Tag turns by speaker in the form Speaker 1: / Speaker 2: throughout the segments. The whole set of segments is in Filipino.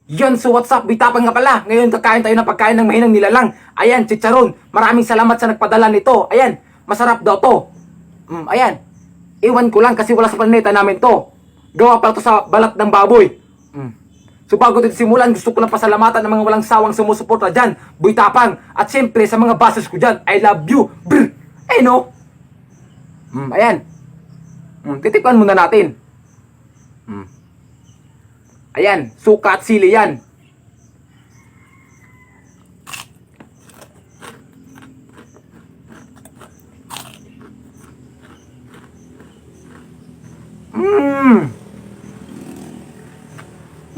Speaker 1: Yon, so what's up? Bitapang nga pala. Ngayon kakain tayo ng pagkain ng mahinang nilalang. Ayan, chicharon. Maraming salamat sa nagpadala nito. Ayan, masarap daw to. Ayan. Iwan ko lang kasi wala sa planeta namin to. Gawa pala to sa balat ng baboy. So bago dito simulan, gusto ko lang pasalamatan ng mga walang sawang sumusuporta dyan. Boy Tapang. At siyempre sa mga bosses ko dyan. I love you. Brr. Eh no? Ayan. Titikman muna natin. Ayan, suka at sili yan.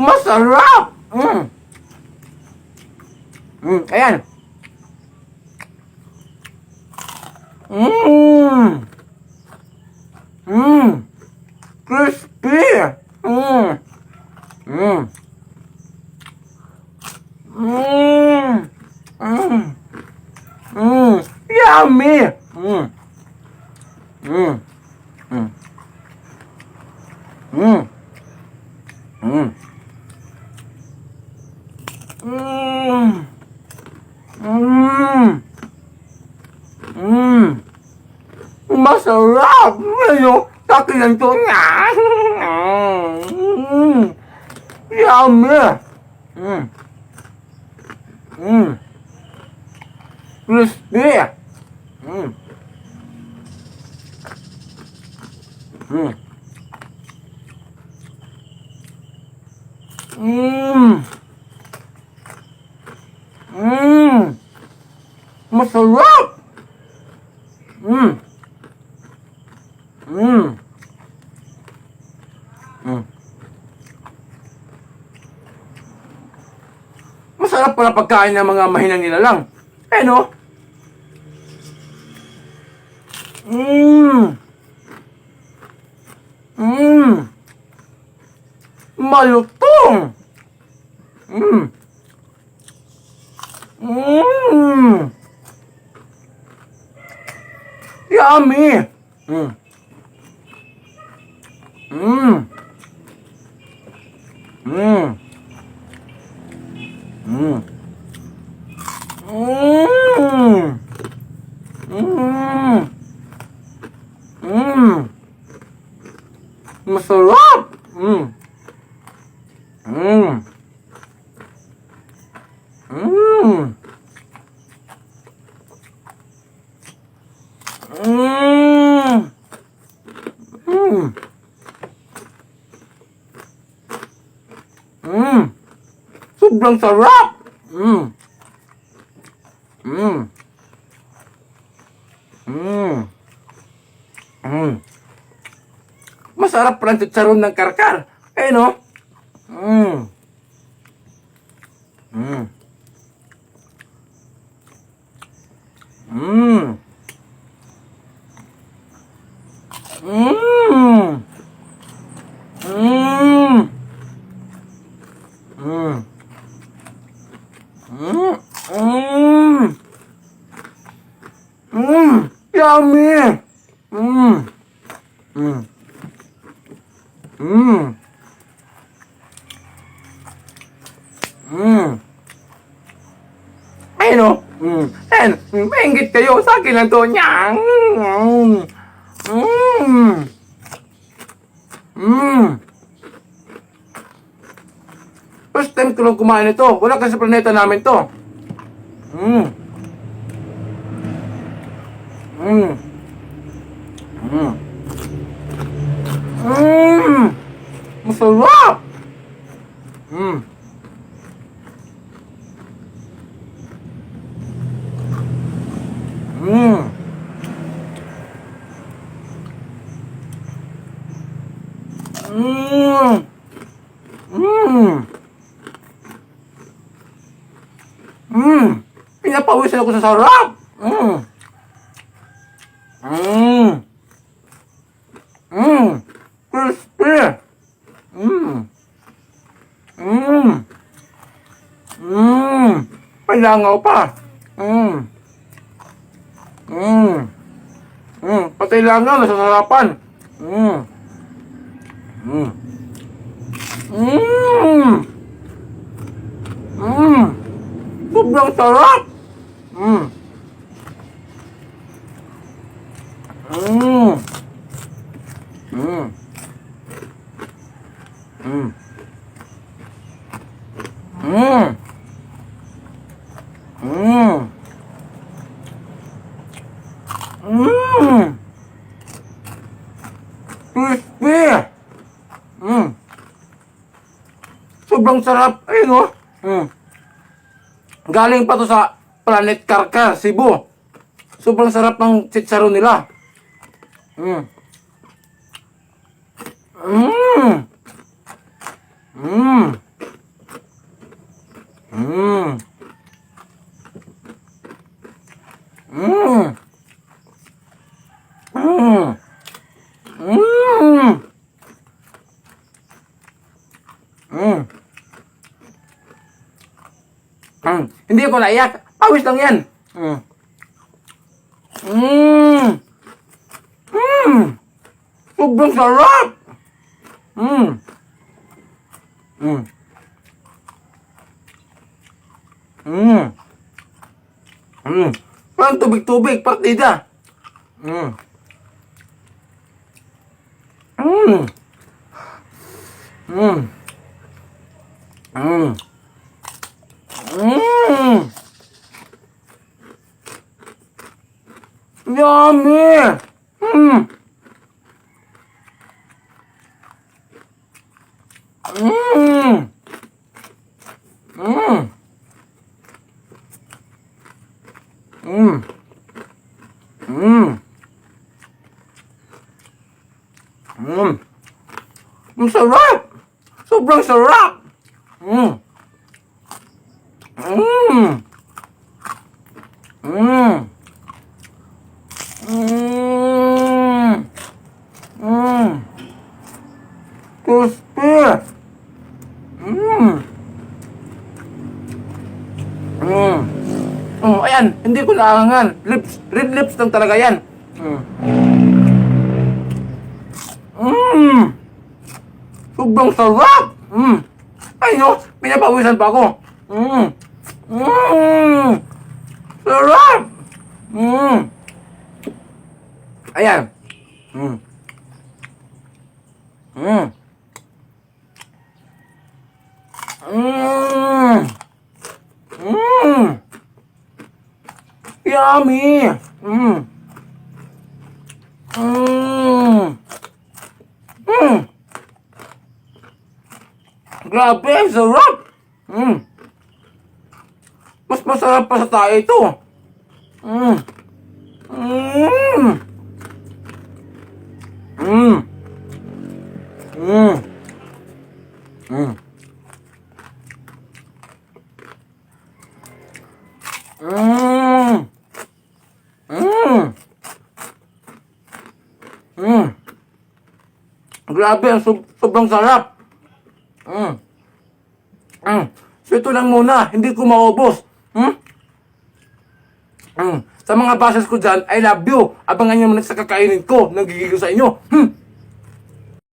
Speaker 1: Masarap! Ayan. Crispy! Yummy! Masarap! Ano? Takinan to niya! Yummy! Crispy! Masarap! Masarap pala pagkain ng mga mahinang nilalang. Eh no? Malutong! Yummy! Masarap! Sobrang sarap! Masarap pala ang chicharon ng karkar. Eh no? Yummy! Ayun o. Ayan, maingit kayo. Sa akin lang to. Nyang! First time ko lang kumain ito. Wala kasi sa planeta namin to. Masarap! Pinapawisan ako sa sarap! Crispy! Palangaw pa! Pati langaw, nasasarapan! Sobrang sarap! Mm. Mm. Mm. Mm. Mm. Mm. Mm. Crispy! Mm. Sobrang sarap. Ayun oh. Mm. Galing pa to sa Planet Karkar, Cebu. Sobrang sarap ng chicharon nila. Mm. Mm. Mm. Mm. Mm. Mm. Mm. Mm. Mm. Hindi ako naiyak. Pawis lang yan. Mm. Mm. Mm. Sobrang sarap. Mm. Mm. Mm. Mm. Parang tubig-tubig, partida. Mm. Mm. Mm. Mm. Mm. Yummy. Mm. Mm. Mm. Mm. Mm. Mm. Ang sarap! Sobrang sarap! Mm. Mm. Mm. Mm. Mm. Crispy! Mm. Mm. Oh, ayan, hindi ko naaangan. Red lips lang talaga yan. Mm. Mm. Sobrang sarap! Mm. Ay no, pinapawisan pa ako. Mm. Mm. Sarap! Mm. Ayan. Mm. Mm. Mm. Mm. Yummy! Mm. Mm. Mm. Grabe, ang sarap! Mm. Mas masarap pa sa tayo ito. Mm. Mm. Mm. Mm. Mm. Mm. Mm. Mm. Grabe, ang sobrang sarap. Mm. Mm. So ito lang muna, hindi ko maubos. Hmm? Mm. Sa mga bashers ko dyan, I love you. Abangan nyo naman sa kakainin ko. Nagigigil sa inyo. Hmm.